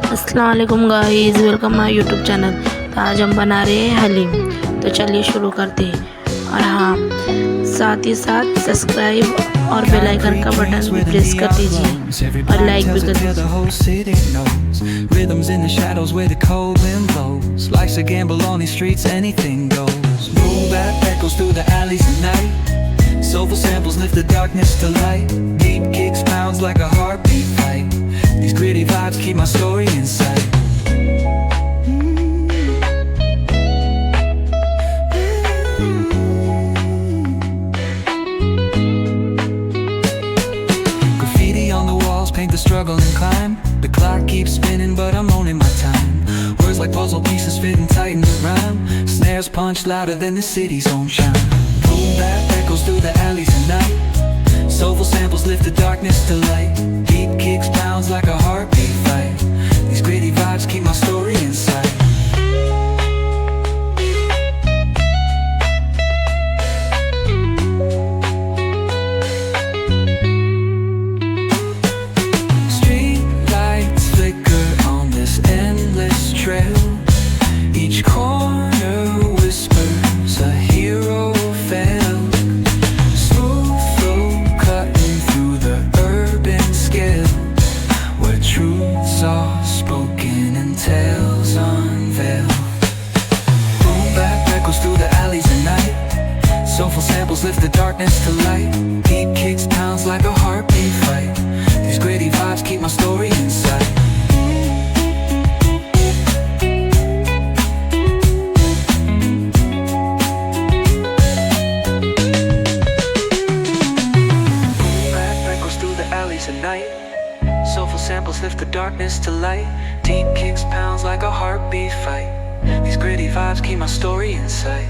अस्सलाम वालेकुम guys, welcome my YouTube channel. तो आज हम बना रहे हैं हलीम। तो चलिए शुरू करते हैं। और हाँ, साथ ही साथ सब्सक्राइब और बेल आइकन का बटन भी प्रेस कर दीजिए और लाइक भी कर दीजिए। Rhythms in the shadows where the cold wind blows. Life's a gamble on these streets, anything goes. Boom bap echoes through the alleys at night. Soulful samples lift the darkness to light. Deep kicks pounds like a heartbeat fight. These gritty vibes keep my story in sight. Graffiti on the walls paint the struggle and climb. The clock keeps spinning but I'm owning my time. Words like puzzle pieces fitting tight in the rhyme. Snares punch louder than the city's own chime. Boom bap echoes through the alleys at night. Soulful samples lift the darkness to light. Deep kicks pounds like a heartbeat fight. These gritty vibes keep my story in sight. Street lights flicker on this endless trail. Each corner whispers a hero fell. Smooth flow cutting through the urban scale, where truths are spoken and tales unveiled. Boom bap echoes through the alleys at night. Soulful samples lift the darkness to light. Deep kicks pounds like a heartbeat fight. These gritty vibes keep my story in sight. At night, soulful samples lift the darkness to light. Deep kicks pounds like a heartbeat fight. These gritty vibes keep my story in sight.